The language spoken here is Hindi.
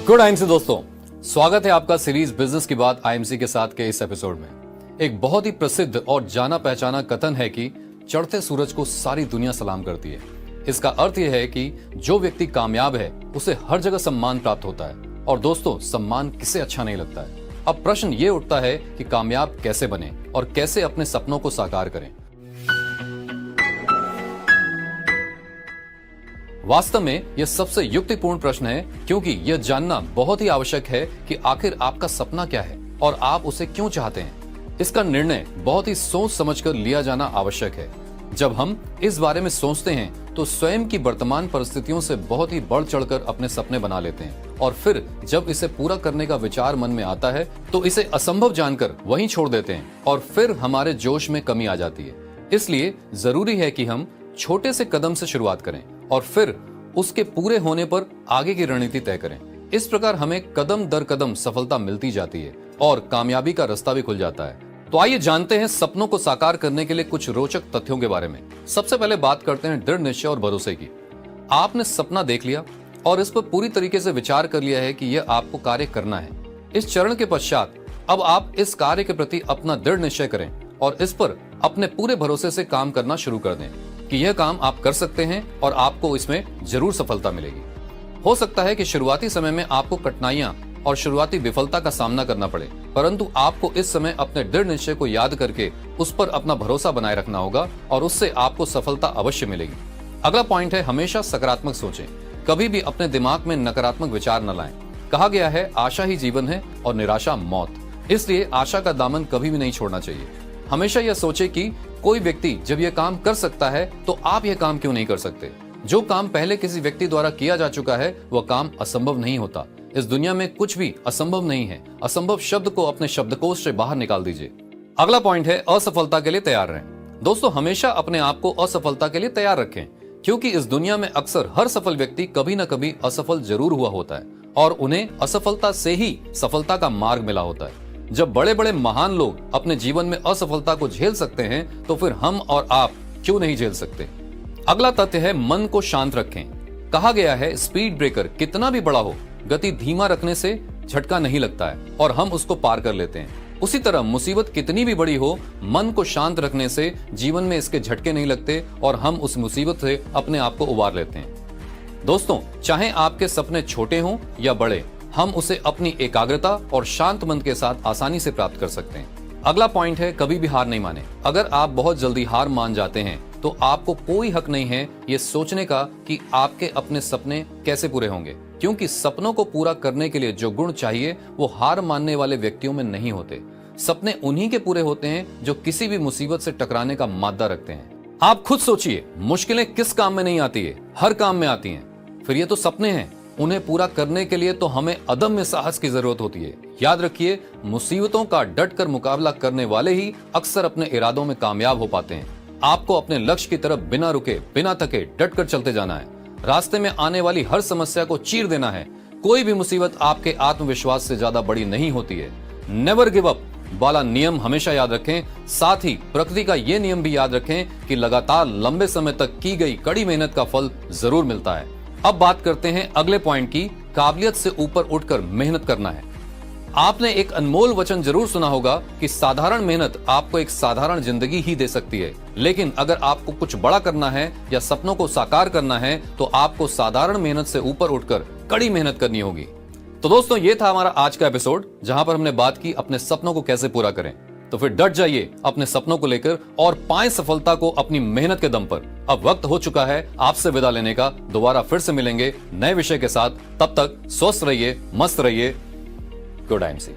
गुड आईएमसी दोस्तों, स्वागत है आपका सीरीज बिजनेस की बात आईएमसी के साथ के इस एपिसोड में। एक बहुत ही प्रसिद्ध और जाना पहचाना कथन है कि चढ़ते सूरज को सारी दुनिया सलाम करती है। इसका अर्थ यह है कि जो व्यक्ति कामयाब है उसे हर जगह सम्मान प्राप्त होता है। और दोस्तों, सम्मान किसे अच्छा नहीं लगता है। अब प्रश्न ये उठता है कि कामयाब कैसे बने और कैसे अपने सपनों को साकार करें। वास्तव में यह सबसे युक्तिपूर्ण प्रश्न है, क्योंकि यह जानना बहुत ही आवश्यक है कि आखिर आपका सपना क्या है और आप उसे क्यों चाहते हैं। इसका निर्णय बहुत ही सोच समझकर लिया जाना आवश्यक है। जब हम इस बारे में सोचते हैं तो स्वयं की वर्तमान परिस्थितियों से बहुत ही बढ़ चढ़कर अपने सपने बना लेते हैं, और फिर जब इसे पूरा करने का विचार मन में आता है तो इसे असंभव जानकर वहीं छोड़ देते हैं, और फिर हमारे जोश में कमी आ जाती है। इसलिए जरूरी है कि हम छोटे से कदम से शुरुआत करें और फिर उसके पूरे होने पर आगे की रणनीति तय करें। इस प्रकार हमें कदम दर कदम सफलता मिलती जाती है और कामयाबी का रास्ता भी खुल जाता है। तो आइए जानते हैं सपनों को साकार करने के लिए कुछ रोचक तथ्यों के बारे में। सबसे पहले बात करते हैं दृढ़ निश्चय और भरोसे की। आपने सपना देख लिया और इस पर पूरी तरीके से विचार कर लिया है कि यह आपको कार्य करना है। इस चरण के पश्चात अब आप इस कार्य के प्रति अपना दृढ़ निश्चय करें और इस पर अपने पूरे भरोसे से काम करना शुरू कर दें कि यह काम आप कर सकते हैं और आपको इसमें जरूर सफलता मिलेगी। हो सकता है कि शुरुआती समय में आपको कठिनाइयां और शुरुआती विफलता का सामना करना पड़े, परंतु आपको इस समय अपने दृढ़ निश्चय को याद करके उस पर अपना भरोसा बनाए रखना होगा और उससे आपको सफलता अवश्य मिलेगी। अगला पॉइंट है हमेशा सकारात्मक सोचें। कभी भी अपने दिमाग में नकारात्मक विचार न लाएं। कहा गया है आशा ही जीवन है और निराशा मौत। इसलिए आशा का दामन कभी भी नहीं छोड़ना चाहिए। हमेशा यह सोचे कि कोई व्यक्ति जब यह काम कर सकता है तो आप यह काम क्यों नहीं कर सकते। जो काम पहले किसी व्यक्ति द्वारा किया जा चुका है वह काम असंभव नहीं होता। इस दुनिया में कुछ भी असंभव नहीं है। असंभव शब्द को अपने शब्दकोश से बाहर निकाल दीजिए। अगला पॉइंट है असफलता के लिए तैयार रहें। दोस्तों, हमेशा अपने आप को असफलता के लिए तैयार रखें, क्योंकि इस दुनिया में अक्सर हर सफल व्यक्ति कभी न कभी असफल जरूर हुआ होता है और उन्हें असफलता से ही सफलता का मार्ग मिला होता है। जब बड़े बड़े महान लोग अपने जीवन में असफलता को झेल सकते हैं तो फिर हम और आप क्यों नहीं झेल सकते। अगला तथ्य है मन को शांत रखें। कहा गया है स्पीड ब्रेकर कितना भी बड़ा हो, गति धीमा रखने से झटका नहीं लगता है और हम उसको पार कर लेते हैं। उसी तरह मुसीबत कितनी भी बड़ी हो, मन को शांत रखने से जीवन में इसके झटके नहीं लगते और हम उस मुसीबत से अपने आप को उबार लेते हैं। दोस्तों, चाहे आपके सपने छोटे हों या बड़े, हम उसे अपनी एकाग्रता और शांत मन के साथ आसानी से प्राप्त कर सकते हैं। अगला पॉइंट है कभी भी हार नहीं माने। अगर आप बहुत जल्दी हार मान जाते हैं तो आपको कोई हक नहीं है ये सोचने का कि आपके अपने सपने कैसे पूरे होंगे, क्योंकि सपनों को पूरा करने के लिए जो गुण चाहिए वो हार मानने वाले व्यक्तियों में नहीं होते। सपने उन्हीं के पूरे होते हैं जो किसी भी मुसीबत से टकराने का मादा रखते हैं। आप खुद सोचिए, मुश्किलें किस काम में नहीं आती है, हर काम में आती हैं। फिर ये तो सपने हैं, उन्हें पूरा करने के लिए तो हमें अदम्य साहस की जरूरत होती है। याद रखिए, मुसीबतों का डटकर मुकाबला करने वाले ही अक्सर अपने इरादों में कामयाब हो पाते हैं। आपको अपने लक्ष्य की तरफ बिना रुके बिना थके डटकर चलते जाना है। रास्ते में आने वाली हर समस्या को चीर देना है। कोई भी मुसीबत आपके आत्मविश्वास से ज्यादा बड़ी नहीं होती है। नेवर गिव अप वाला नियम हमेशा याद रखें। साथ ही प्रकृति का ये नियम भी याद रखें कि लगातार लंबे समय तक की गई कड़ी मेहनत का फल जरूर मिलता है। अब बात करते हैं अगले पॉइंट की, काबिलियत से ऊपर उठकर मेहनत करना है। आपने एक अनमोल वचन जरूर सुना होगा कि साधारण मेहनत आपको एक साधारण जिंदगी ही दे सकती है, लेकिन अगर आपको कुछ बड़ा करना है या सपनों को साकार करना है तो आपको साधारण मेहनत से ऊपर उठकर कड़ी मेहनत करनी होगी। तो दोस्तों, ये था हमारा आज का एपिसोड, जहां पर हमने बात की अपने सपनों को कैसे पूरा करें। तो फिर डट जाइए अपने सपनों को लेकर और पाएं सफलता को अपनी मेहनत के दम पर। अब वक्त हो चुका है आपसे विदा लेने का। दोबारा फिर से मिलेंगे नए विषय के साथ। तब तक स्वस्थ रहिए, मस्त रहिए। Good IMC.